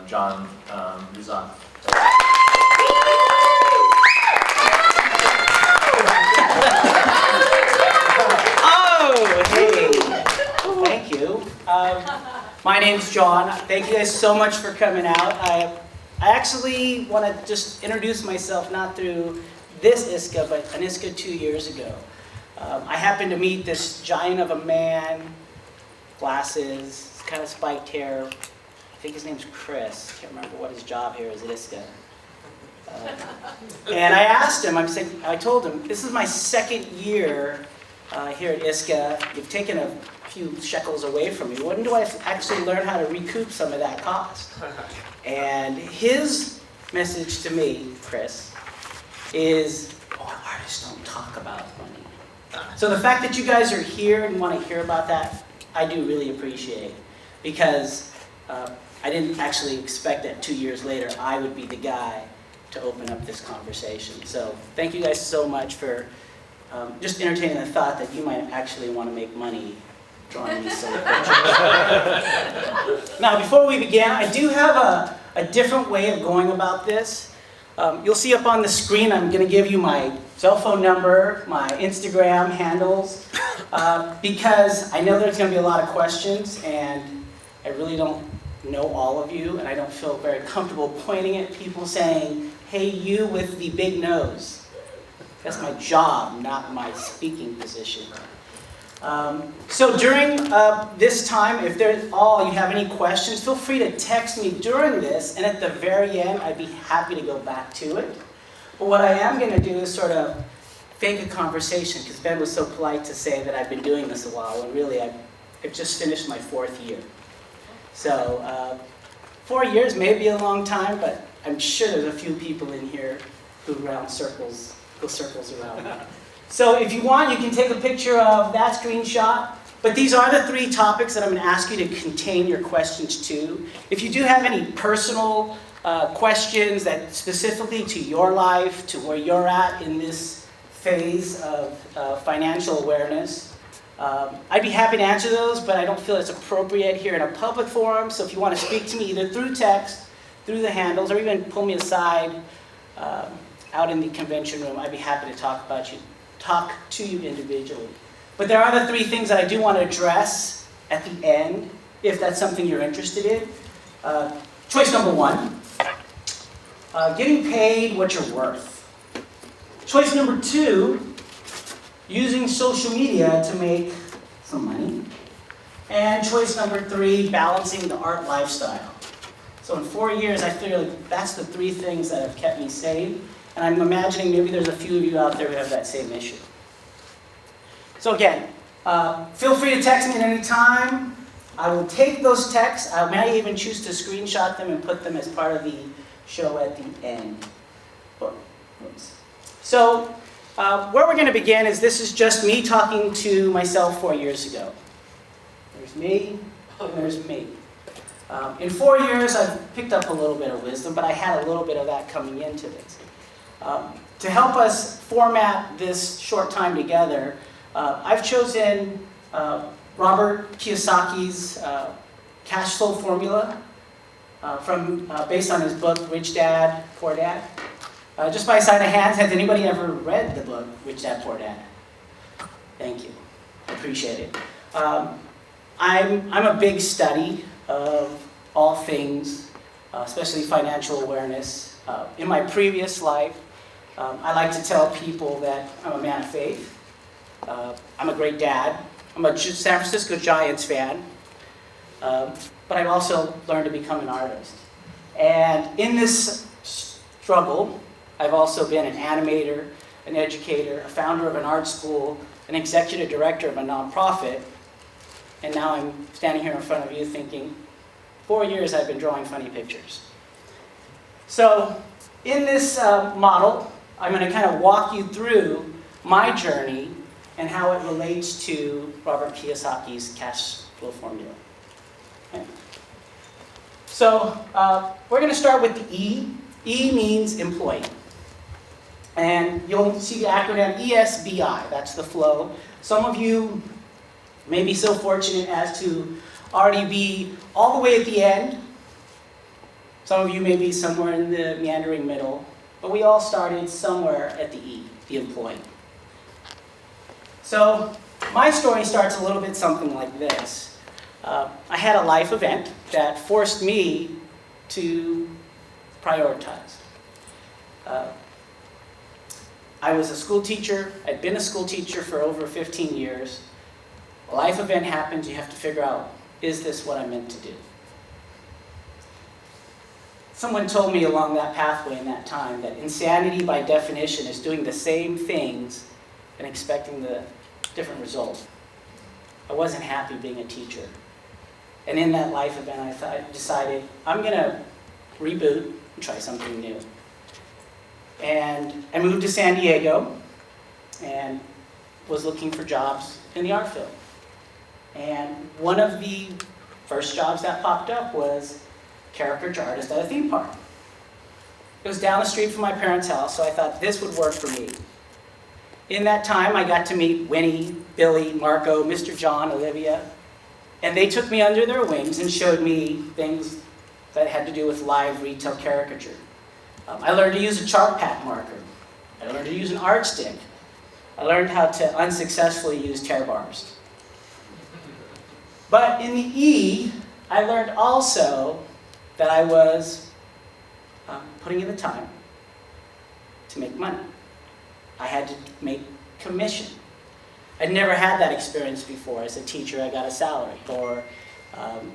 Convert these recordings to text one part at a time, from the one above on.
John Guerzon. Oh, hey. Thank you. My name's John. Thank you guys so much for coming out. I actually want to just introduce myself, not through this ISCA, but an ISCA 2 years ago. I happened to meet this giant of a man, glasses, kind of spiked hair. I think his name's Chris. Can't remember what his job here is at ISCA. And I asked him, I told him, this is my second year here at ISCA. You've taken a few shekels away from me. When do I actually learn how to recoup some of that cost? And his message to me, Chris, is, artists don't talk about money. So the fact that you guys are here and want to hear about that, I do really appreciate. Because I didn't actually expect that 2 years later I would be the guy to open up this conversation. So thank you guys so much for just entertaining the thought that you might actually want to make money drawing these silly pictures. Now, before we begin, I do have a different way of going about this. You'll see up on the screen, I'm going to give you my cell phone number, my Instagram handles, because I know there's going to be a lot of questions, and I really don't know all of you, and I don't feel very comfortable pointing at people saying, hey, you with the big nose. That's my job, not my speaking position. So during this time, if you have any questions, feel free to text me during this, and at the very end, I'd be happy to go back to it. But what I am going to do is sort of fake a conversation, because Ben was so polite to say that I've been doing this a while, and really I've just finished my 4th year. So 4 years may be a long time, but I'm sure there's a few people in here who go circles around. So if you want, you can take a picture of that screenshot. But these are the 3 topics that I'm going to ask you to contain your questions to. If you do have any personal questions that specifically to your life, to where you're at in this phase of financial awareness, I'd be happy to answer those, but I don't feel it's appropriate here in a public forum. So if you want to speak to me either through text, through the handles, or even pull me aside out in the convention room, I'd be happy to talk to you individually. But there are the 3 things that I do want to address at the end, if that's something you're interested in. Choice number 1, getting paid what you're worth. Choice number 2, using social media to make some money. And choice number 3, balancing the art lifestyle. So in 4 years, I feel like that's the 3 things that have kept me sane. And I'm imagining maybe there's a few of you out there who have that same issue. So again, feel free to text me at any time. I will take those texts. I may even choose to screenshot them and put them as part of the show at the end. So where we're going to begin is this is just me talking to myself 4 years ago. There's me, and there's me. In 4 years, I've picked up a little bit of wisdom, but I had a little bit of that coming into this. To help us format this short time together, I've chosen Robert Kiyosaki's cash flow formula based on his book, Rich Dad, Poor Dad. Just by a sign of hands, has anybody ever read the book, Rich Dad, Poor Dad? Thank you. I appreciate it. I'm a big study of all things, especially financial awareness. In my previous life, I like to tell people that I'm a man of faith. I'm a great dad. I'm a San Francisco Giants fan. But I've also learned to become an artist. And in this struggle, I've also been an animator, an educator, a founder of an art school, an executive director of a nonprofit, and now I'm standing here in front of you thinking, 4 years I've been drawing funny pictures. So in this model, I'm going to kind of walk you through my journey and how it relates to Robert Kiyosaki's cash flow formula. Okay. So we're going to start with the E. E means employee. And you'll see the acronym ESBI, that's the flow. Some of you may be so fortunate as to already be all the way at the end, Some of you may be somewhere in the meandering middle, but we all started somewhere at the E, the employee. So my story starts a little bit something like this. I had a life event that forced me to prioritize. I was a school teacher. I'd been a school teacher for over 15 years. A life event happens, you have to figure out, is this what I'm meant to do? Someone told me along that pathway in that time that insanity by definition is doing the same things and expecting the different result. I wasn't happy being a teacher. And in that life event, I decided I'm going to reboot and try something new. And I moved to San Diego and was looking for jobs in the art field. And one of the first jobs that popped up was caricature artist at a theme park. It was down the street from my parents' house, so I thought this would work for me. In that time, I got to meet Winnie, Billy, Marco, Mr. John, Olivia, and they took me under their wings and showed me things that had to do with live retail caricature. I learned to use a chart pack marker. I learned to use an art stick. I learned how to unsuccessfully use tear bars. But in the E, I learned also that I was putting in the time to make money. I had to make commission. I'd never had that experience before. As a teacher, I got a salary. Or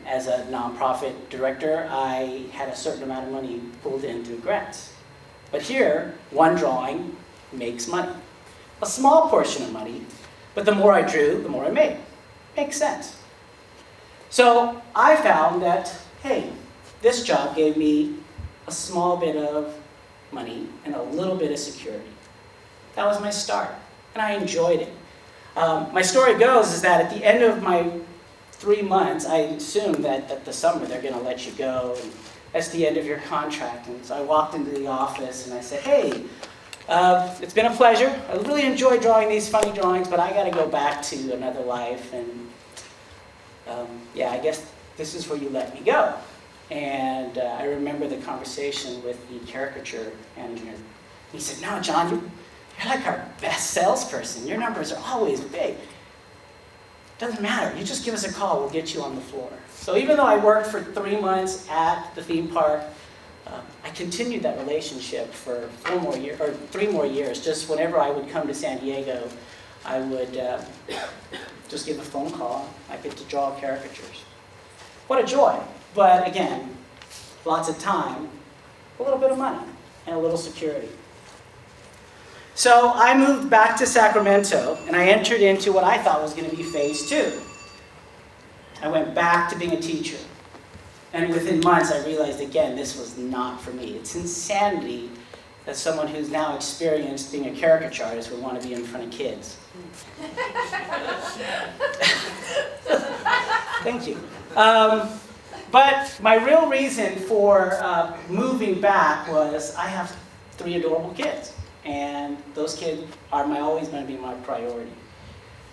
as a nonprofit director, I had a certain amount of money pulled in through grants. But here, one drawing makes money. A small portion of money, but the more I drew, the more I made. Makes sense. So I found that, hey, this job gave me a small bit of money and a little bit of security. That was my start, and I enjoyed it. My story goes is that at the end of my 3 months, I assumed that the summer they're going to let you go, and that's the end of your contract. And so I walked into the office and I said, hey, it's been a pleasure. I really enjoyed drawing these funny drawings, but I got to go back to another life, and yeah, I guess this is where you let me go. And I remember the conversation with the caricature manager. He said, no, John, you're like our best salesperson. Your numbers are always big. Doesn't matter. You just give us a call. We'll get you on the floor. So even though I worked for 3 months at the theme park, I continued that relationship for 3 more years. Just whenever I would come to San Diego, I would just give a phone call. I get to draw caricatures. What a joy. But again, lots of time, a little bit of money, and a little security. So I moved back to Sacramento, and I entered into what I thought was going to be phase 2. I went back to being a teacher. And within months, I realized, again, this was not for me. It's insanity that someone who's now experienced being a caricature artist would want to be in front of kids. Thank you. But my real reason for moving back was I have 3 adorable kids. And those kids are always going to be my priority.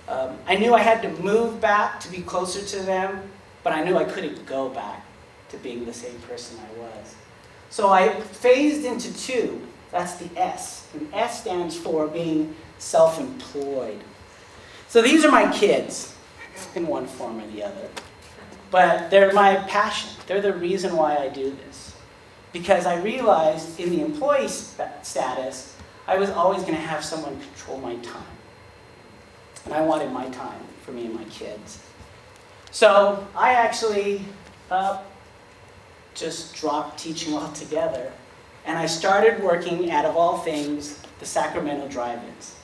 I knew I had to move back to be closer to them, but I knew I couldn't go back to being the same person I was. So I phased into 2. That's the S. And S stands for being self-employed. So these are my kids, in one form or the other. But they're my passion. They're the reason why I do this. Because I realized in the employee status, I was always going to have someone control my time. And I wanted my time for me and my kids. So I actually just dropped teaching altogether. And I started working at, of all things, the Sacramento drive-ins.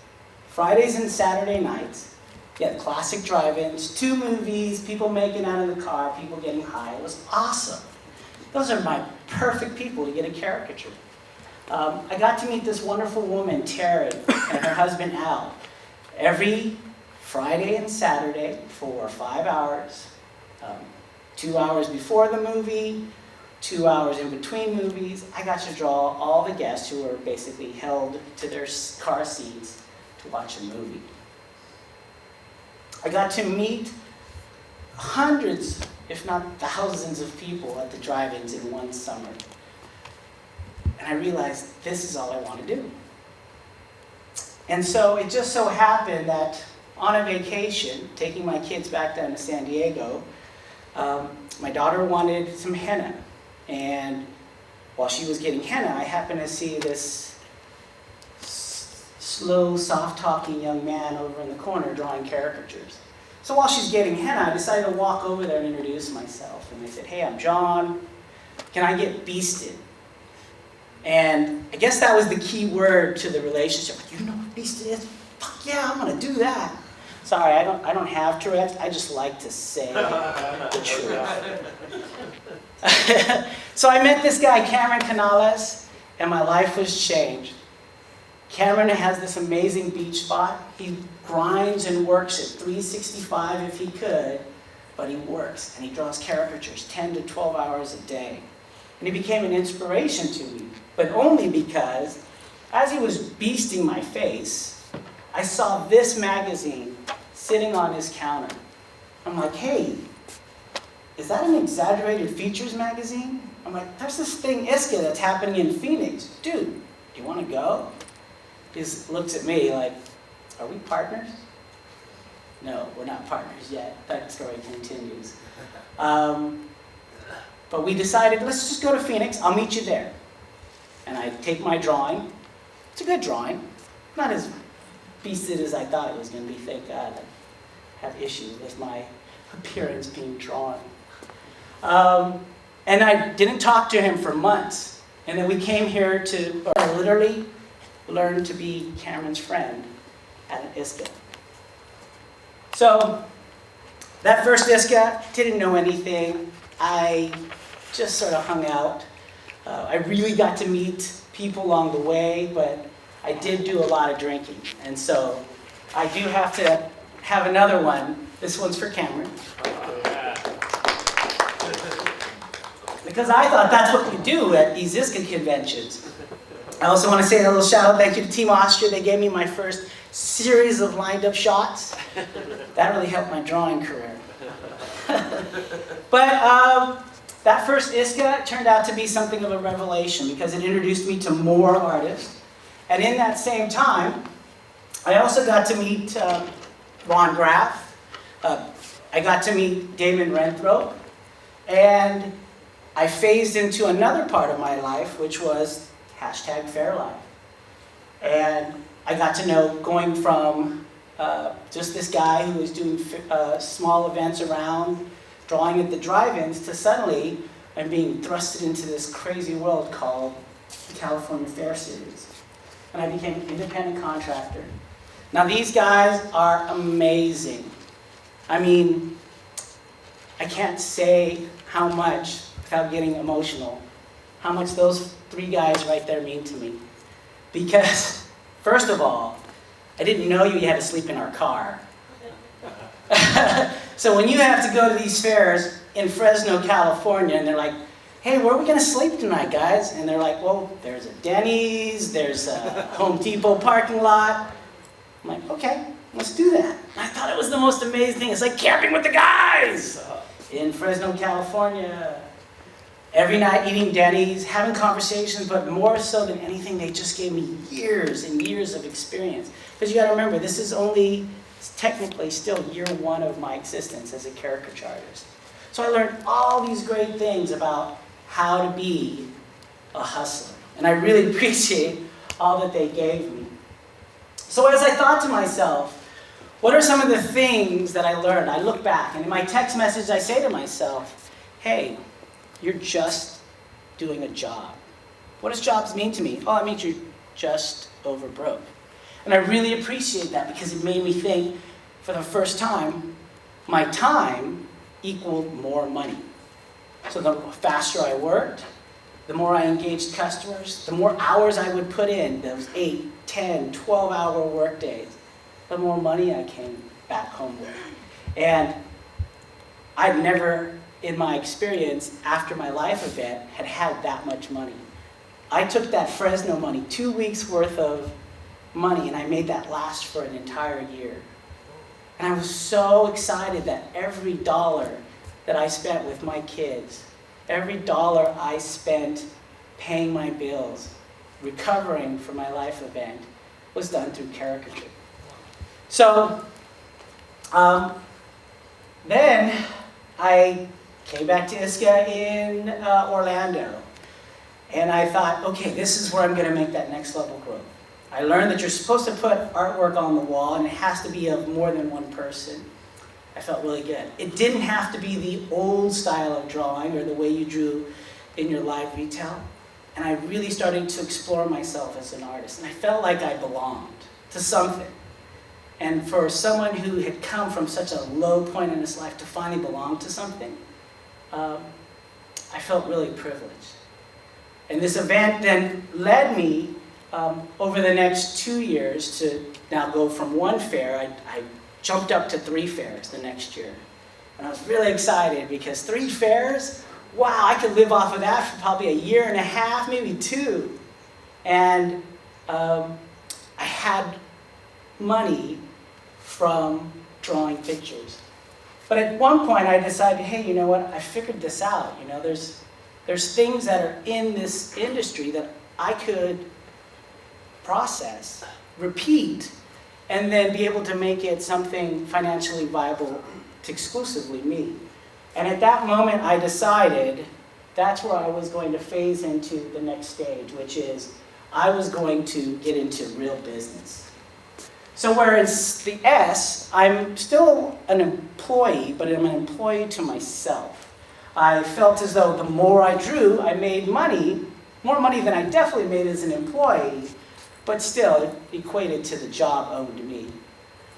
Fridays and Saturday nights, you had classic drive-ins, 2 movies, people making out of the car, people getting high. It was awesome. Those are my perfect people to get a caricature. I got to meet this wonderful woman, Terry, and her husband, Al, every Friday and Saturday for 5 hours, 2 hours before the movie, 2 hours in between movies. I got to draw all the guests who were basically held to their car seats to watch a movie. I got to meet hundreds, if not thousands of people at the drive-ins in one summer. And I realized this is all I want to do. And so it just so happened that on a vacation, taking my kids back down to San Diego, my daughter wanted some henna. And while she was getting henna, I happened to see this slow, soft-talking young man over in the corner drawing caricatures. So while she's getting henna, I decided to walk over there and introduce myself. And I said, hey, I'm John. Can I get beasted? And I guess that was the key word to the relationship. You know what beasted is? Fuck yeah, I'm going to do that. Sorry, I don't have Tourette's. I just like to say the truth. So I met this guy, Cameron Canales, and my life was changed. Cameron has this amazing beach spot. He grinds and works at 365 if he could, but he works and he draws caricatures 10 to 12 hours a day. And he became an inspiration to me, but only because as he was beasting my face, I saw this magazine sitting on his counter. I'm like, hey, is that an exaggerated features magazine? I'm like, there's this thing, ISCA, that's happening in Phoenix. Dude, do you want to go? He looks at me like, are we partners? No, we're not partners yet. That story continues. But we decided, let's just go to Phoenix. I'll meet you there. And I take my drawing. It's a good drawing. Not as beasted as I thought it was going to be. Thank God. I have issues with my appearance being drawn. And I didn't talk to him for months. And then we came here to literally learn to be Cameron's friend at an ISCA. So that first ISCA, didn't know anything. I just sort of hung out. I really got to meet people along the way, but I did do a lot of drinking. And so I do have to have another one. This one's for Cameron. Because I thought that's what you do at these ISCA conventions. I also want to say a little shout out, thank you to Team Austria. They gave me my first series of lined up shots. That really helped my drawing career. But that first ISCA turned out to be something of a revelation because it introduced me to more artists. And in that same time, I also got to meet Ron Graff. I got to meet Damon Renthrope. And I phased into another part of my life, which was #Fairlife. And I got to know, going from just this guy who was doing small events around, drawing at the drive-ins, to suddenly I'm being thrusted into this crazy world called the California Fair Series. And I became an independent contractor. Now these guys are amazing. I mean, I can't say how much, without getting emotional, how much those three guys right there mean to me. Because, first of all, I didn't know you had to sleep in our car. So when you have to go to these fairs in Fresno, California, and they're like, hey, where are we going to sleep tonight, guys? And they're like, well, there's a Denny's, there's a Home Depot parking lot. I'm like, okay, let's do that. And I thought it was the most amazing thing. It's like camping with the guys in Fresno, California. Every night eating Denny's, having conversations, but more so than anything, they just gave me years and years of experience. Because you got to remember, this is only technically still year one of my existence as a caricature artist. So I learned all these great things about how to be a hustler. And I really appreciate all that they gave me. So as I thought to myself, what are some of the things that I learned? I look back, and in my text message I say to myself, hey, you're just doing a job. What does jobs mean to me? Oh, it means you're just over broke. And I really appreciate that because it made me think, for the first time, my time equaled more money. So the faster I worked, the more I engaged customers, the more hours I would put in, those 8, 10, 12-hour work days, the more money I came back home with. And I'd never, in my experience, after my life event, had that much money. I took that Fresno money, 2 weeks worth of money, and I made that last for an entire year. And I was so excited that every dollar that I spent with my kids, every dollar I spent paying my bills, recovering from my life event was done through Caricature. So then I came back to ISCA in Orlando. And I thought, okay, this is where I'm going to make that next level growth. I learned that you're supposed to put artwork on the wall, and it has to be of more than one person. I felt really good. It didn't have to be the old style of drawing or the way you drew in your live retail. And I really started to explore myself as an artist. And I felt like I belonged to something. And for someone who had come from such a low point in his life to finally belong to something, I felt really privileged. And this event then led me over the next 2 years to now go from one fair. I jumped up to 3 fairs the next year. And I was really excited because 3 fairs, wow, I could live off of that for probably a year and a half, maybe 2. And I had money from drawing pictures. But at one point I decided, hey, you know what, I figured this out. You know, there's things that are in this industry that I could process, repeat, and then be able to make it something financially viable to exclusively me. And at that moment I decided that's where I was going to phase into the next stage, which is I was going to get into real business. So whereas the S, I'm still an employee, but I'm an employee to myself. I felt as though the more I drew, I made money, more money than I definitely made as an employee, but still it equated to the job owed to me.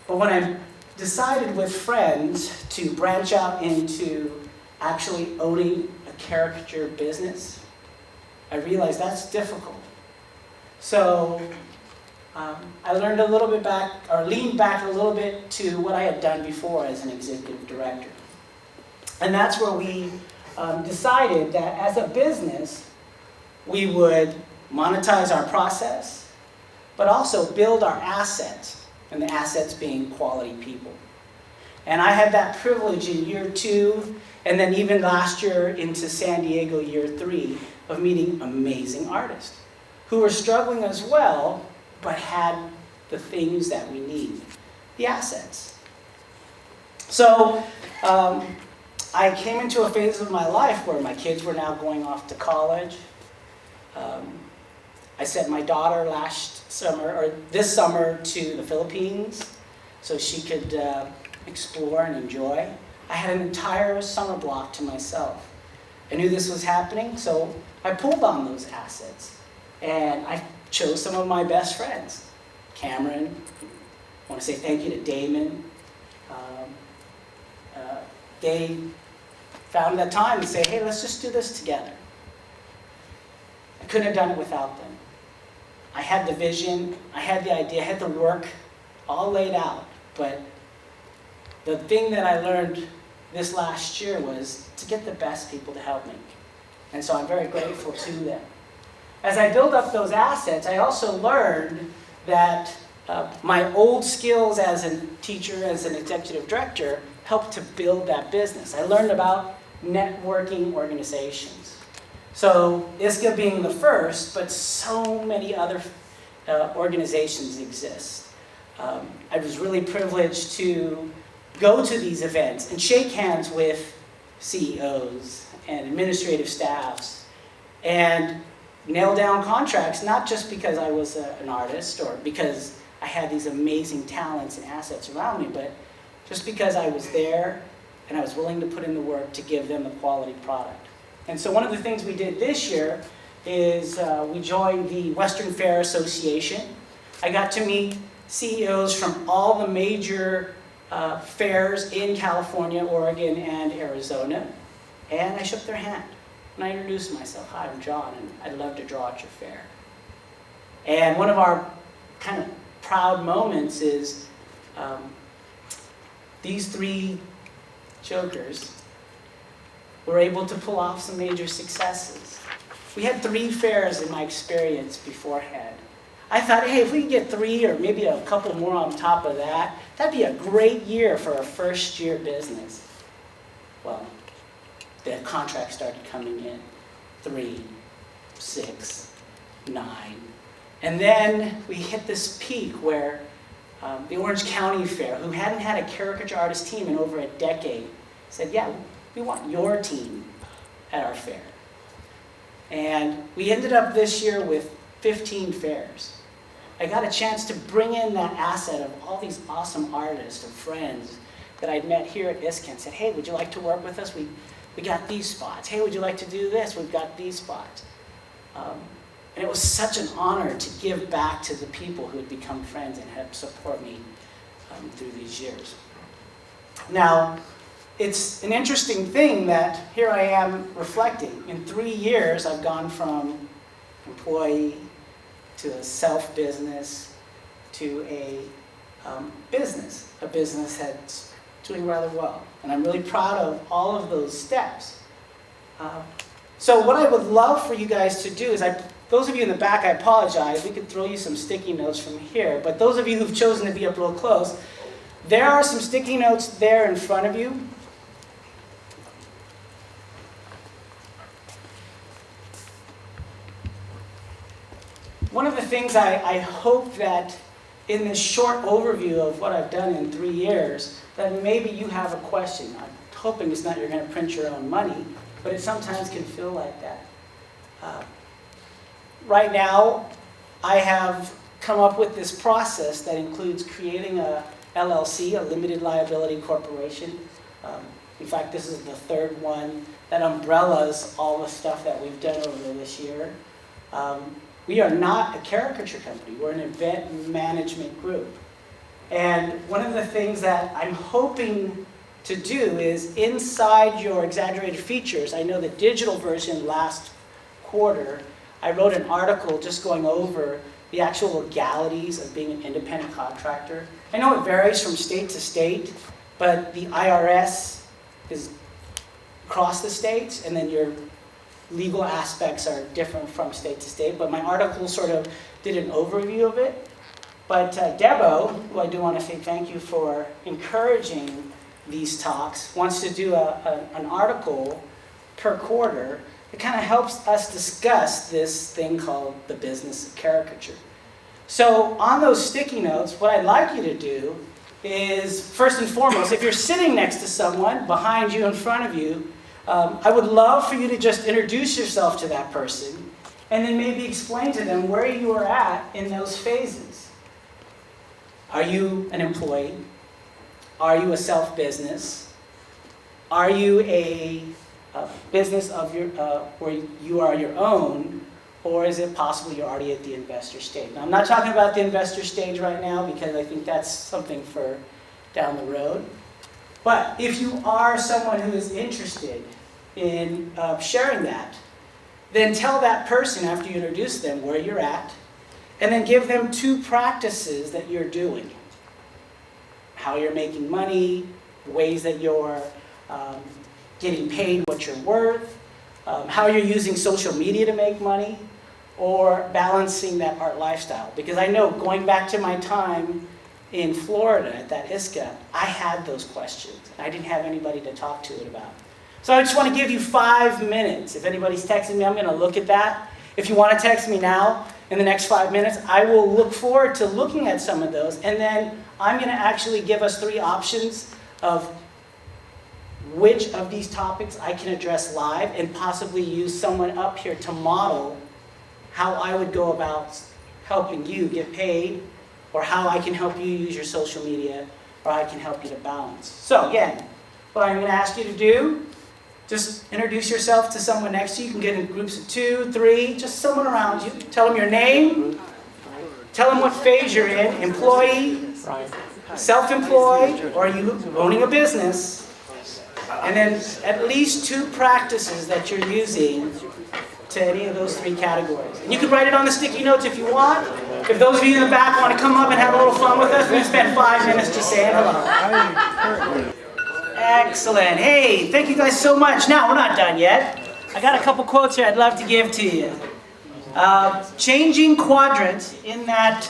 But when I decided with friends to branch out into actually owning a caricature business, I realized that's difficult. So I learned a little bit back, or leaned back a little bit to what I had done before as an executive director. And that's where we decided that as a business, we would monetize our process, but also build our assets, and the assets being quality people. And I had that privilege in year 2, and then even last year into San Diego year 3, of meeting amazing artists who were struggling as well, but had the things that we need, the assets. So I came into a phase of my life where my kids were now going off to college. I sent my daughter this summer to the Philippines so she could explore and enjoy. I had an entire summer block to myself. I knew this was happening, so I pulled on those assets. And I chose some of my best friends. Cameron, I want to say thank you to Damon. They found that time to say, hey, let's just do this together. I couldn't have done it without them. I had the vision, I had the idea, I had the work all laid out, but the thing that I learned this last year was to get the best people to help me. And so I'm very grateful to them. As I build up those assets, I also learned that my old skills as a teacher, as an executive director, helped to build that business. I learned about networking organizations. So ISCA being the first, but so many other organizations exist. I was really privileged to go to these events and shake hands with CEOs and administrative staffs and nail down contracts, not just because I was an artist or because I had these amazing talents and assets around me, but just because I was there and I was willing to put in the work to give them a quality product. And so one of the things we did this year is we joined the Western Fair Association. I got to meet CEOs from all the major fairs in California, Oregon, and Arizona, and I shook their hand. And I introduced myself. Hi, I'm John, and I'd love to draw at your fair. And one of our kind of proud moments is these 3 jokers were able to pull off some major successes. We had 3 fairs in my experience beforehand. I thought, hey, if we could get 3 or maybe a couple more on top of that, that'd be a great year for our first year business. Well, the contracts started coming in. 3, 6, 9. And then we hit this peak where the Orange County Fair, who hadn't had a caricature artist team in over a decade, said, yeah, we want your team at our fair. And we ended up this year with 15 fairs. I got a chance to bring in that asset of all these awesome artists and friends that I'd met here at ISCA and said, hey, would you like to work with us? We got these spots. Hey, would you like to do this? We've got these spots. And it was such an honor to give back to the people who had become friends and helped support me through these years. Now, it's an interesting thing that here I am reflecting. In 3 years, I've gone from employee to a self-business to a business that's doing rather well. And I'm really proud of all of those steps. So what I would love for you guys to do is, those of you in the back, I apologize, we could throw you some sticky notes from here, but those of you who've chosen to be up real close, there are some sticky notes there in front of you. One of the things I hope that in this short overview of what I've done in 3 years, that maybe you have a question. I'm hoping it's not you're going to print your own money, but it sometimes can feel like that. Right now, I have come up with this process that includes creating a LLC, a limited liability corporation. In fact, this is the third one that umbrellas all the stuff that we've done over this year. We are not a caricature company. We're an event management group. And one of the things that I'm hoping to do is inside your exaggerated features, I know the digital version last quarter, I wrote an article just going over the actual legalities of being an independent contractor. I know it varies from state to state, but the IRS is across the states, and then your legal aspects are different from state to state. But my article sort of did an overview of it. But Debo, who I do want to say thank you for encouraging these talks, wants to do an article per quarter. It kind of helps us discuss this thing called the business of caricature. So on those sticky notes, what I'd like you to do is, first and foremost, if you're sitting next to someone, behind you, in front of you, I would love for you to just introduce yourself to that person and then maybe explain to them where you are at in those phases. Are you an employee? Are you a self-business? Are you a business of your, where you are your own, or is it possible you're already at the investor stage? Now, I'm not talking about the investor stage right now because I think that's something for down the road. But if you are someone who is interested in sharing that, then tell that person after you introduce them where you're at, and then give them 2 practices that you're doing. How you're making money, ways that you're getting paid what you're worth, how you're using social media to make money, or balancing that art lifestyle. Because I know, going back to my time in Florida at that ISCA, I had those questions. I didn't have anybody to talk to it about. So I just want to give you 5 minutes. If anybody's texting me, I'm going to look at that. If you want to text me now, in the next 5 minutes, I will look forward to looking at some of those, and then I'm going to actually give us 3 options of which of these topics I can address live, and possibly use someone up here to model how I would go about helping you get paid, or how I can help you use your social media, or I can help you to balance. So again, what I'm going to ask you to do, just introduce yourself to someone next to you. You can get in groups of 2, 3, just someone around you. Tell them your name. Tell them what phase you're in, employee, self-employed, or are you owning a business? And then at least 2 practices that you're using to any of those 3 categories. And you can write it on the sticky notes if you want. If those of you in the back want to come up and have a little fun with us, we spend 5 minutes just saying hello. Excellent. Hey, thank you guys so much. Now, we're not done yet. I got a couple quotes here I'd love to give to you. Changing quadrants in that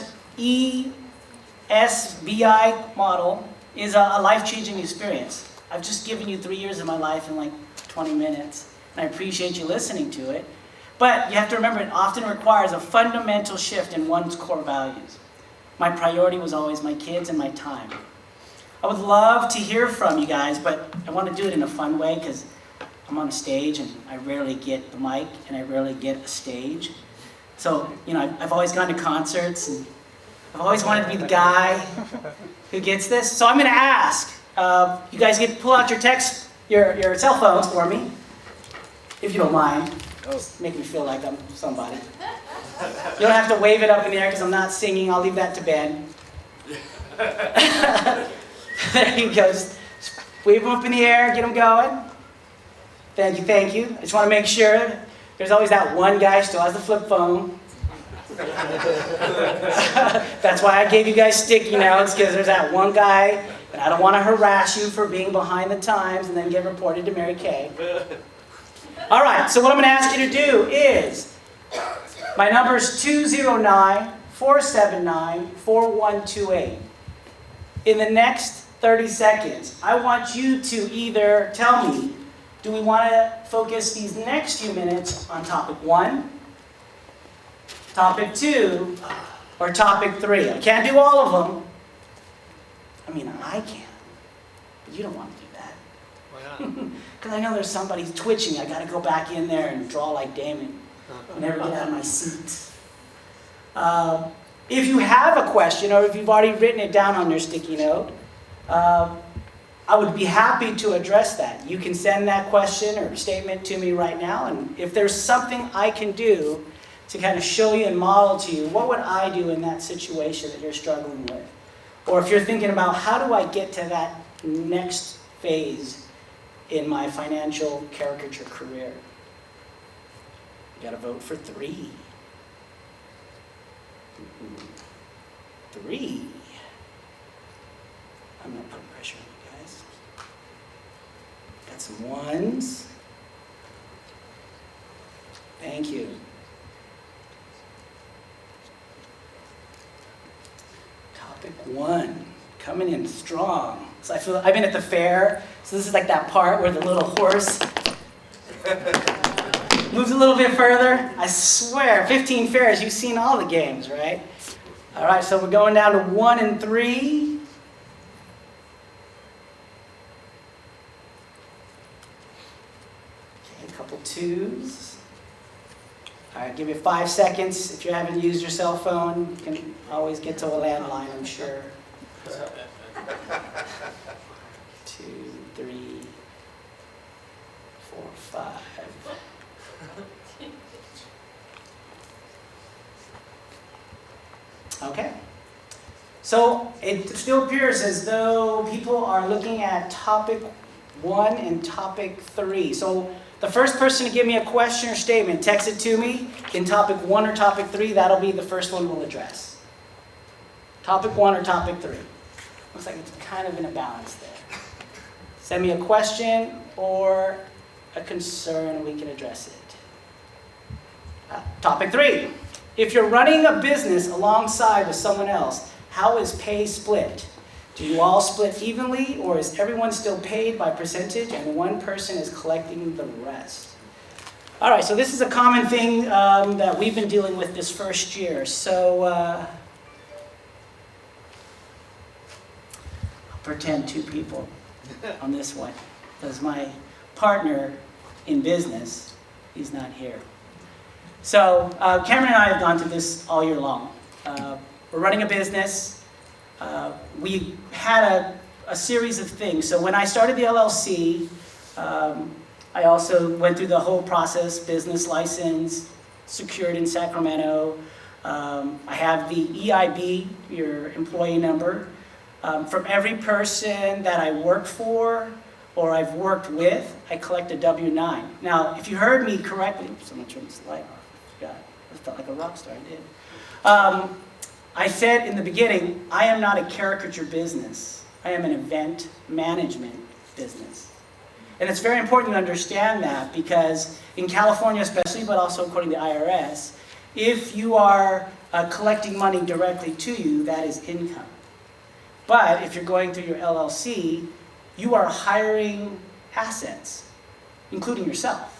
ESBI model is a life-changing experience. I've just given you 3 years of my life in like 20 minutes, and I appreciate you listening to it. But you have to remember, it often requires a fundamental shift in one's core values. My priority was always my kids and my time. I would love to hear from you guys, but I want to do it in a fun way because I'm on a stage and I rarely get the mic and I rarely get a stage. So, I've always gone to concerts and I've always wanted to be the guy who gets this. So I'm going to ask, you guys pull out your your cell phones for me, if you don't mind. Just make me feel like I'm somebody. You don't have to wave it up in the air because I'm not singing. I'll leave that to Ben. There you go. Just wave them up in the air, get them going. Thank you, thank you. I just want to make sure. There's always that one guy who still has the flip phone. That's why I gave you guys sticky notes, because there's that one guy, and I don't want to harass you for being behind the times and then get reported to Mary Kay. All right, so what I'm going to ask you to do is, my number is 209-479-4128. In the next 30 seconds, I want you to either tell me, do we want to focus these next few minutes on topic 1, topic 2, or topic 3? I can't do all of them. I mean, I can, but you don't want to do that. Why not? Because I know there's somebody twitching. I got to go back in there and draw like Damon. I never get out of my seat. If you have a question, or if you've already written it down on your sticky note, I would be happy to address that. You can send that question or statement to me right now, and if there's something I can do to kind of show you and model to you, what would I do in that situation that you're struggling with? Or if you're thinking about, how do I get to that next phase in my financial caricature career? You got to vote for 3. 3. I'm not putting pressure on you guys. Got some 1s. Thank you. Topic 1, coming in strong. So I've been at the fair, so this is like that part where the little horse moves a little bit further. I swear, 15 fairs, you've seen all the games, right? All right, so we're going down to 1 and 3. Okay, a couple 2s. All right, give you 5 seconds. If you haven't used your cell phone, you can always get to a landline, I'm sure. 2, 3, 4, 5. Okay. So it still appears as though people are looking at topic 1 and topic 3. So the first person to give me a question or statement, text it to me in topic 1 or topic 3. That'll be the first one we'll address. Topic 1 or topic 3. Looks like it's kind of in a balance there. Send me a question or a concern and we can address it. Topic 3. If you're running a business alongside with someone else, how is pay split? Do you all split evenly, or is everyone still paid by percentage and one person is collecting the rest? All right, so this is a common thing that we've been dealing with this first year. So I'll pretend 2 people on this one, because my partner in business, he's not here. So Cameron and I have gone through this all year long. We're running a business. We had a series of things. So when I started the LLC, I also went through the whole process, business license, secured in Sacramento. I have the EIB, your employee number. From every person that I work for or I've worked with, I collect a W-9. Now, if you heard me correctly, someone turned this light off. I felt like a rock star, I did. I said in the beginning, I am not a caricature business. I am an event management business. And it's very important to understand that, because in California especially, but also according to the IRS, if you are collecting money directly to you, that is income. But if you're going through your LLC, you are hiring assets, including yourself.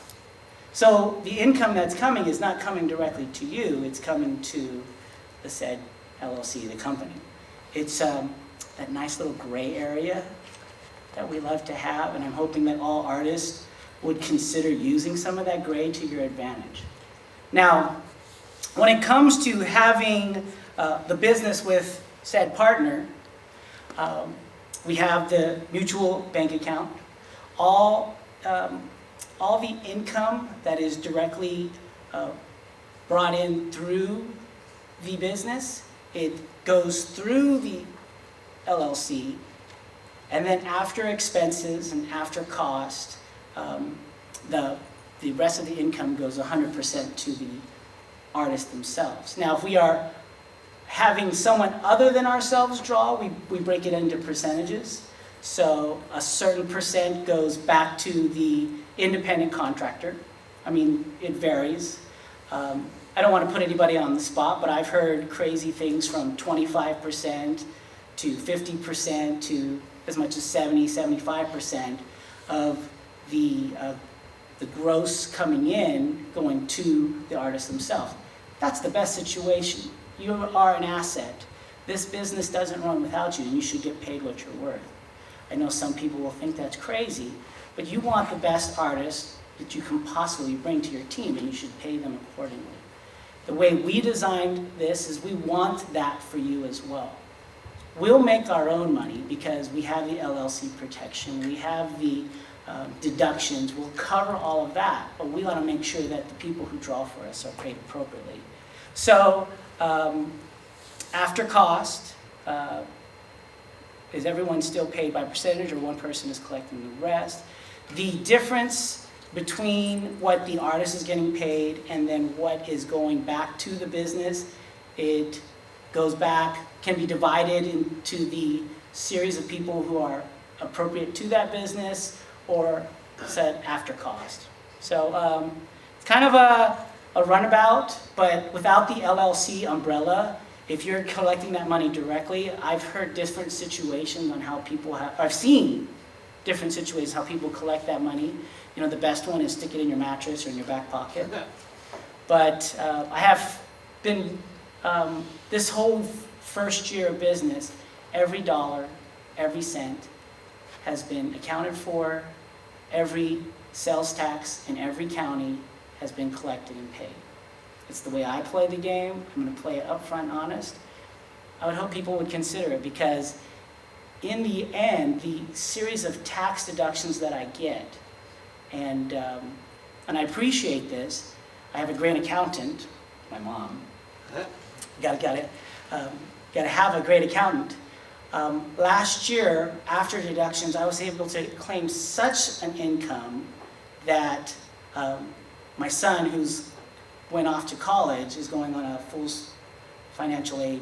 So the income that's coming is not coming directly to you, it's coming to the said LLC, the company. It's that nice little gray area that we love to have, and I'm hoping that all artists would consider using some of that gray to your advantage. Now, when it comes to having the business with said partner, we have the mutual bank account. All the income that is directly brought in through the business, it goes through the LLC, and then after expenses and after cost, the rest of the income goes 100% to the artists themselves. Now, if we are having someone other than ourselves draw, we break it into percentages. So a certain percent goes back to the independent contractor. I mean, it varies. I don't want to put anybody on the spot, but I've heard crazy things from 25% to 50% to as much as 70, 75% of the gross coming in going to the artists themselves. That's the best situation. You are an asset. This business doesn't run without you, and you should get paid what you're worth. I know some people will think that's crazy, but you want the best artists that you can possibly bring to your team, and you should pay them accordingly. The way we designed this is we want that for you as well. We'll make our own money because we have the LLC protection, we have the deductions, we'll cover all of that, but we want to make sure that the people who draw for us are paid appropriately. So, after cost, is everyone still paid by percentage, or one person is collecting the rest? The difference between what the artist is getting paid and then what is going back to the business, it goes back, can be divided into the series of people who are appropriate to that business or set after cost. So it's kind of a runabout, but without the LLC umbrella, if you're collecting that money directly, I've heard different situations on how people I've seen different situations how people collect that money. You know, the best one is stick it in your mattress or in your back pocket. But I have been, this whole first year of business, every dollar, every cent has been accounted for, every sales tax in every county has been collected and paid. It's the way I play the game. I'm going to play it upfront, honest. I would hope people would consider it because in the end, the series of tax deductions that I get, and I appreciate this. I have a great accountant, my mom. Gotta have a great accountant. Last year, after deductions, I was able to claim such an income that my son, who's went off to college, is going on a full financial aid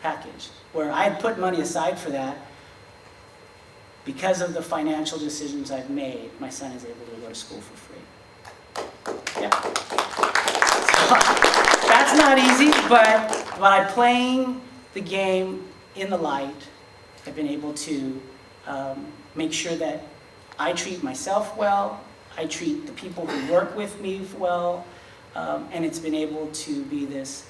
package, where I had put money aside for that. Because of the financial decisions I've made, my son is able to go to school for free. Yeah. So, that's not easy, but by playing the game in the light, I've been able to make sure that I treat myself well, I treat the people who work with me well, and it's been able to be this,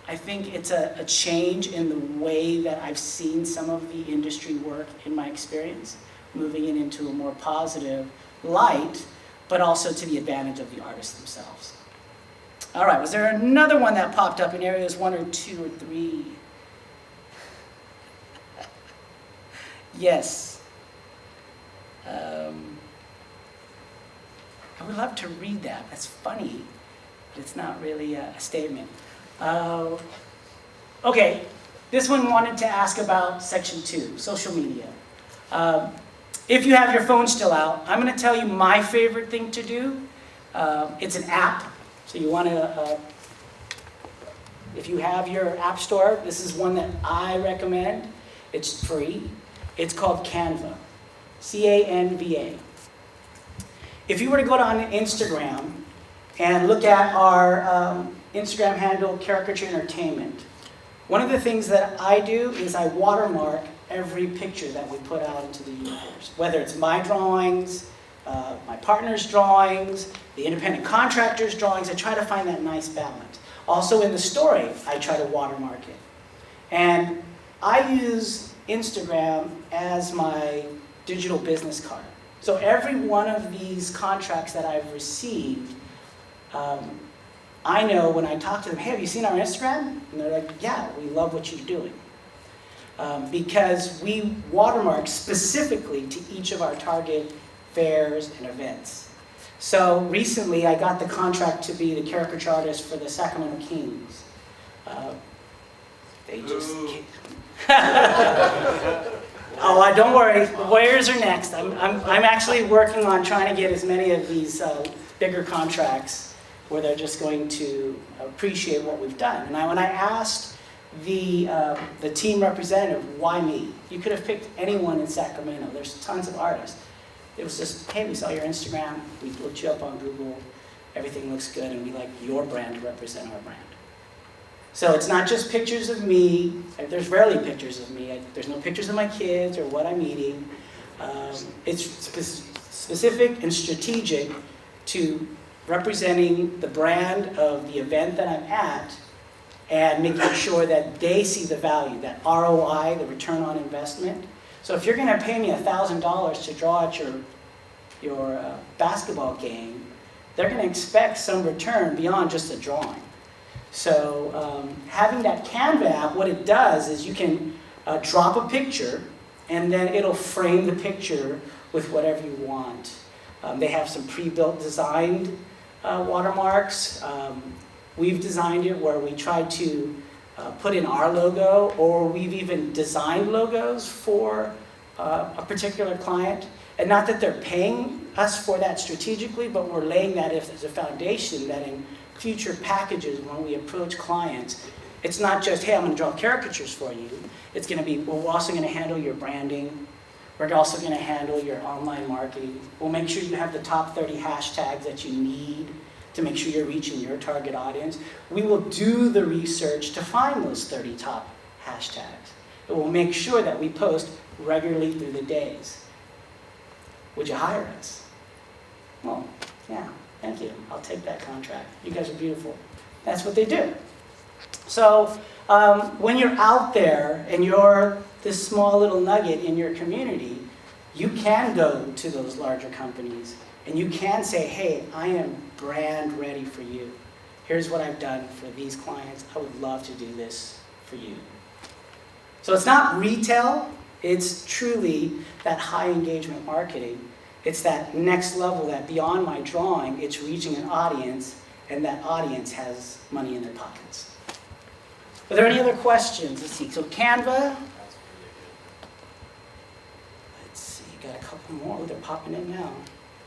I think it's a change in the way that I've seen some of the industry work in my experience, moving it into a more positive light, but also to the advantage of the artists themselves. All right, was there another one that popped up in areas 1 or 2 or 3? Yes. I would love to read that. That's funny, but it's not really a statement. Okay, this one wanted to ask about Section 2, social media. If you have your phone still out, I'm going to tell you my favorite thing to do. It's an app. So you want to, if you have your app store, this is one that I recommend. It's free. It's called Canva, C-A-N-V-A. If you were to go on Instagram and look at our Instagram handle, Caricature Entertainment, one of the things that I do is I watermark every picture that we put out into the universe, whether it's my drawings, my partner's drawings, the independent contractor's drawings. I try to find that nice balance. Also in the story, I try to watermark it. And I use Instagram as my digital business card. So every one of these contracts that I've received, I know when I talk to them, hey, have you seen our Instagram? And they're like, yeah, we love what you're doing. Because we watermark specifically to each of our target fairs and events. So recently I got the contract to be the caricature artist for the Sacramento Kings. They just oh, don't worry, the Warriors are next. I'm actually working on trying to get as many of these bigger contracts where they're just going to appreciate what we've done. And when I asked the team representative, why me? You could have picked anyone in Sacramento. There's tons of artists. It was just, hey, we saw your Instagram, we looked you up on Google, everything looks good, and we like your brand to represent our brand. So it's not just pictures of me. There's rarely pictures of me. There's no pictures of my kids or what I'm eating. It's specific and strategic to representing the brand of the event that I'm at and making sure that they see the value, that ROI, the return on investment. So if you're going to pay me $1,000 to draw at your basketball game, they're going to expect some return beyond just a drawing. So having that Canva app, what it does is you can drop a picture and then it'll frame the picture with whatever you want. They have some pre-built designed watermarks. We've designed it where we try to put in our logo, or we've even designed logos for a particular client. And not that they're paying us for that strategically, but we're laying that as a foundation that in future packages when we approach clients, it's not just, hey, I'm going to draw caricatures for you. It's going to be, well, we're also going to handle your branding. We're also going to handle your online marketing. We'll make sure you have the top 30 hashtags that you need to make sure you're reaching your target audience. We will do the research to find those 30 top hashtags. It will make sure that we post regularly through the days. Would you hire us? Well, yeah. Thank you. I'll take that contract. You guys are beautiful. That's what they do. So when you're out there and you're this small little nugget in your community, you can go to those larger companies and you can say, hey, I am brand ready for you. Here's what I've done for these clients. I would love to do this for you. So it's not retail. It's truly that high engagement marketing. It's that next level, that beyond my drawing, it's reaching an audience, and that audience has money in their pockets. Are there any other questions? Let's see. So Canva. Let's see. Got a couple more. Oh, they're popping in now.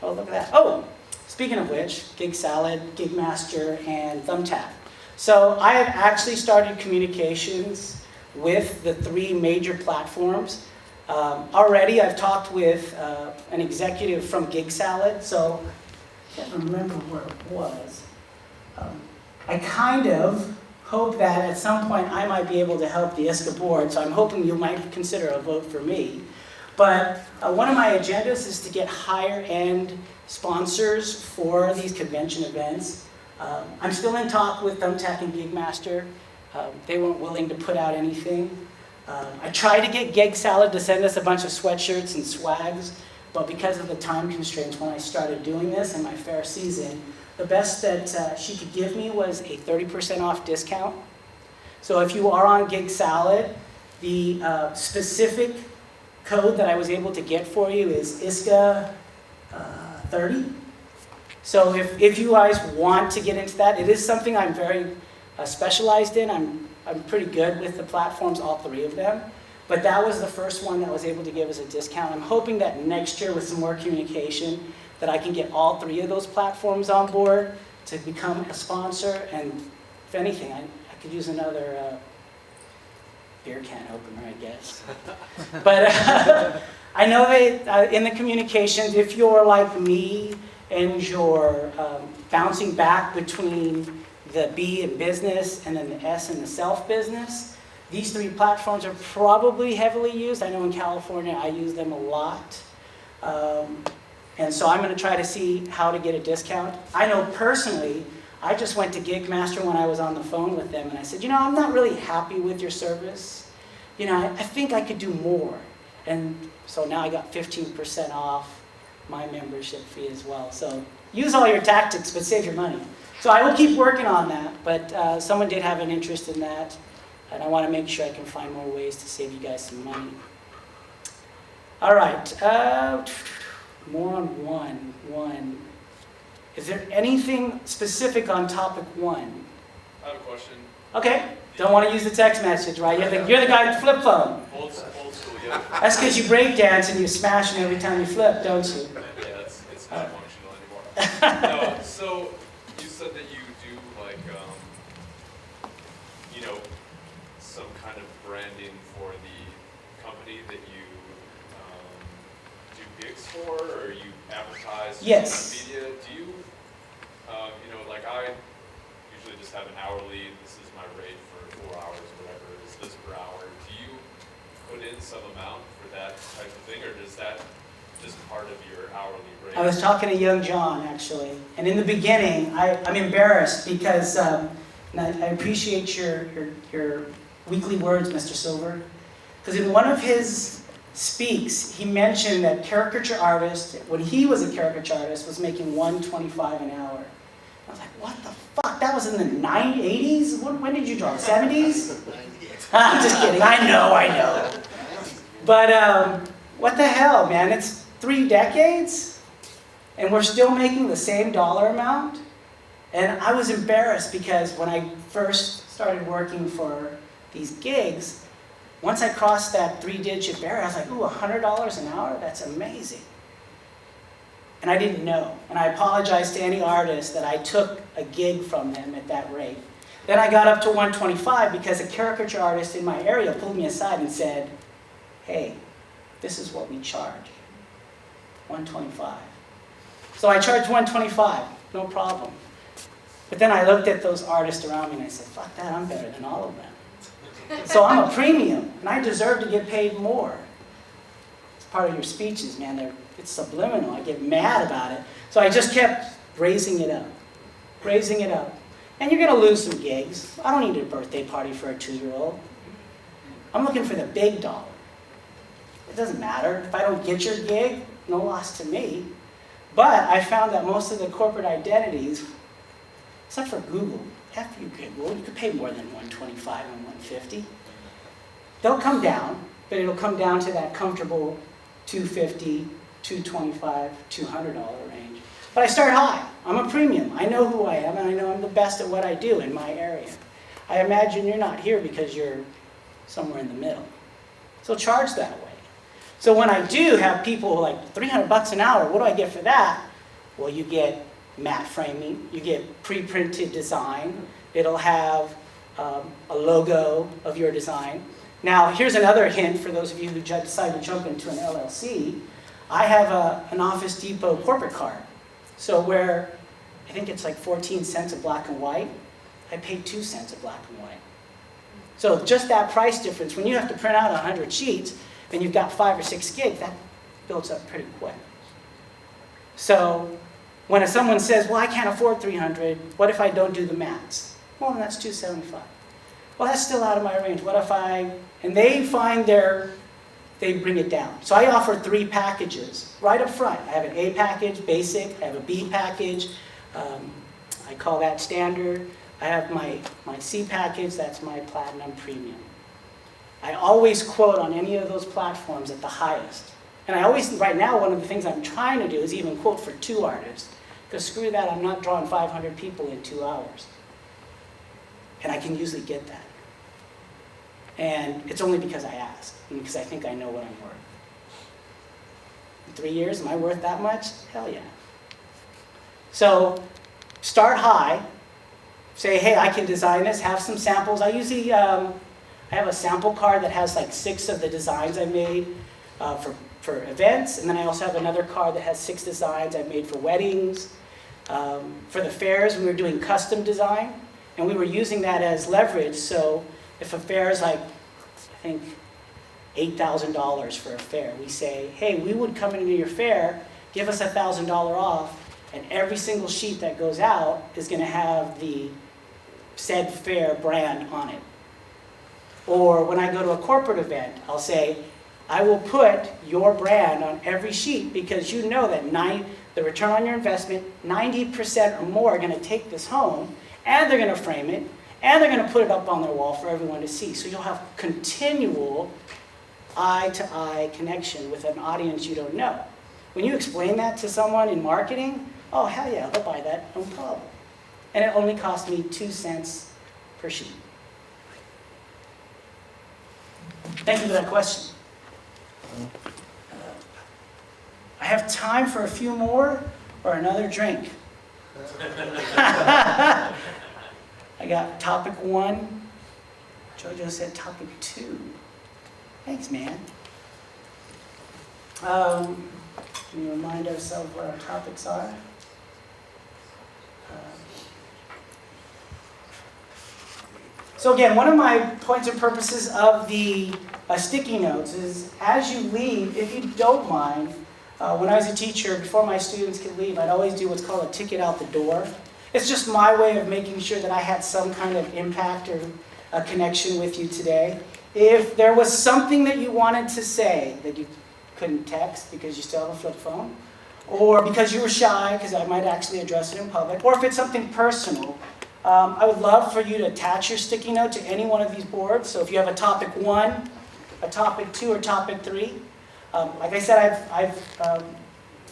Oh, look at that. Oh, speaking of which, Gig Salad, Gig Master, and Thumbtack. So I have actually started communications with the 3 major platforms. Already I've talked with an executive from Gig Salad, so I can't remember where it was. I kind of hope that at some point I might be able to help the ISCA board, so I'm hoping you might consider a vote for me. But one of my agendas is to get higher-end sponsors for these convention events. I'm still in talk with Thumbtack and Gig Master. They weren't willing to put out anything. I tried to get Gig Salad to send us a bunch of sweatshirts and swags, but because of the time constraints when I started doing this in my fair season, the best that she could give me was a 30% off discount. So if you are on Gig Salad, the specific code that I was able to get for you is ISCA 30. So if you guys want to get into that, it is something I'm very specialized in. I'm pretty good with the platforms, all 3 of them. But that was the first one that was able to give us a discount. I'm hoping that next year with some more communication that I can get all 3 of those platforms on board to become a sponsor. And if anything, I could use another beer can opener, I guess. But I know that in the communications, if you're like me and you're bouncing back between the B in business and then the S in the self business, these 3 platforms are probably heavily used. I know in California I use them a lot. And so I'm going to try to see how to get a discount. I know personally, I just went to Gigmaster when I was on the phone with them, and I said, I'm not really happy with your service. I think I could do more. And so now I got 15% off my membership fee as well. So use all your tactics, but save your money. So I will keep working on that, but someone did have an interest in that, and I want to make sure I can find more ways to save you guys some money. All right, more on one. Is there anything specific on topic 1? I have a question. Okay, don't want to use the text message, right? You're the guy with the flip phone. Old school, yeah. That's because you break dance and you smash them every time you flip, don't you? Yeah, it's not functional anymore. No, so you said that you do some kind of branding for the company that you do gigs for, or you advertise Yes. on media. Do you, I usually just have an hourly, this is my rate for 4 hours, whatever is this per hour. Do you put in some amount for that type of thing, or is that just part of your hourly rate? I was talking to young John, actually, and in the beginning, I'm embarrassed because and I appreciate your weekly words, Mr. Silver, because in one of his speaks, he mentioned that caricature artists, when he was a caricature artist, was making $125 an hour. I was like, what the fuck? That was in the 80s? When did you draw? 70s? I'm just kidding. I know. But what the hell, man? It's 3 decades, and we're still making the same dollar amount. And I was embarrassed because when I first started working for these gigs, once I crossed that 3-digit barrier, I was like, ooh, $100 an hour? That's amazing. And I didn't know. And I apologize to any artist that I took a gig from them at that rate. Then I got up to 125 because a caricature artist in my area pulled me aside and said, hey, this is what we charge. 125. So I charged 125, no problem. But then I looked at those artists around me and I said, fuck that, I'm better than all of them. So I'm a premium, and I deserve to get paid more. It's part of your speeches, man. It's subliminal. I get mad about it. So I just kept raising it up. And you're going to lose some gigs. I don't need a birthday party for a 2-year-old. I'm looking for the big dollar. It doesn't matter. If I don't get your gig, no loss to me. But I found that most of the corporate identities, except for Google, F you Google, you could pay more than 125 and 150. They'll come down, but it'll come down to that comfortable $250, $225, $200 range. But I start high. I'm a premium. I know who I am, and I know I'm the best at what I do in my area. I imagine you're not here because you're somewhere in the middle. So charge that way. So when I do have people like $300 an hour, what do I get for that? Well, you get matte framing, you get pre-printed design. It'll have a logo of your design. Now, here's another hint for those of you who decide to jump into an LLC. I have an Office Depot corporate card. So where I think it's like 14 cents of black and white, I pay 2 cents of black and white. So just that price difference, when you have to print out 100 sheets and you've got 5 or 6 gigs, that builds up pretty quick. So when someone says, well, I can't afford 300, what if I don't do the mats? Well, then that's 275. Well, that's still out of my range. What if and they find they bring it down. So I offer 3 packages right up front. I have an A package, basic, I have a B package, I call that standard. I have my C package, that's my platinum premium. I always quote on any of those platforms at the highest. And I always, right now, one of the things I'm trying to do is even quote for 2 artists. Because screw that, I'm not drawing 500 people in 2 hours. And I can usually get that. And it's only because I ask, and because I think I know what I'm worth. In 3 years, am I worth that much? Hell yeah. So start high. Say, hey, I can design this, have some samples. I usually, I have a sample card that has like 6 of the designs I made for events, and then I also have another card that has 6 designs I made for weddings. For the fairs, we were doing custom design, and we were using that as leverage. So if a fair is like, I think, $8,000 for a fair, we say, hey, we would come into your fair give us $1,000 off, and every single sheet that goes out is going to have the said fair brand on it. Or when I go to a corporate event, I'll say, I will put your brand on every sheet because you know that the return on your investment, 90% or more are going to take this home, and they're going to frame it, and they're going to put it up on their wall for everyone to see. So you'll have continual eye-to-eye connection with an audience you don't know. When you explain that to someone in marketing, oh, hell yeah, they'll buy that, no problem. And it only cost me 2 cents per sheet. Thank you for that question. I have time for a few more or another drink. I got topic 1. Jojo said topic 2. Thanks, man. Can we remind ourselves what our topics are? So again, one of my points and purposes of the sticky notes is, as you leave, if you don't mind, when I was a teacher, before my students could leave, I'd always do what's called a ticket out the door. It's just my way of making sure that I had some kind of impact or a connection with you today. If there was something that you wanted to say that you couldn't text because you still have a flip phone, or because you were shy because I might actually address it in public, or if it's something personal, I would love for you to attach your sticky note to any one of these boards. So if you have a topic 1, a topic 2, or topic 3, like I said,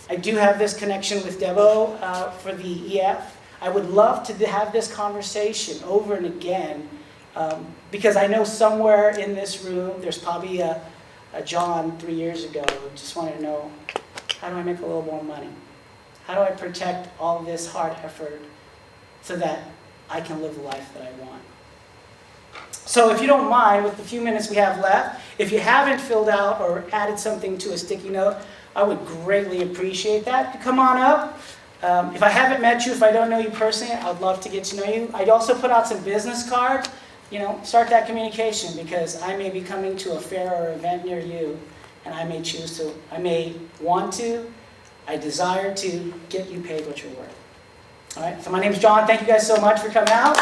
I do have this connection with Debo for the EF. I would love to have this conversation over and again, because I know somewhere in this room there's probably a John 3 years ago who just wanted to know, how do I make a little more money? How do I protect all this hard effort so that I can live the life that I want? So if you don't mind, with the few minutes we have left, if you haven't filled out or added something to a sticky note, I would greatly appreciate that. Come on up. If I haven't met you, if I don't know you personally, I'd love to get to know you. I'd also put out some business cards. Start that communication, because I may be coming to a fair or event near you, and I may choose to, I may want to, I desire to get you paid what you're worth. All right, so my name's John. Thank you guys so much for coming out.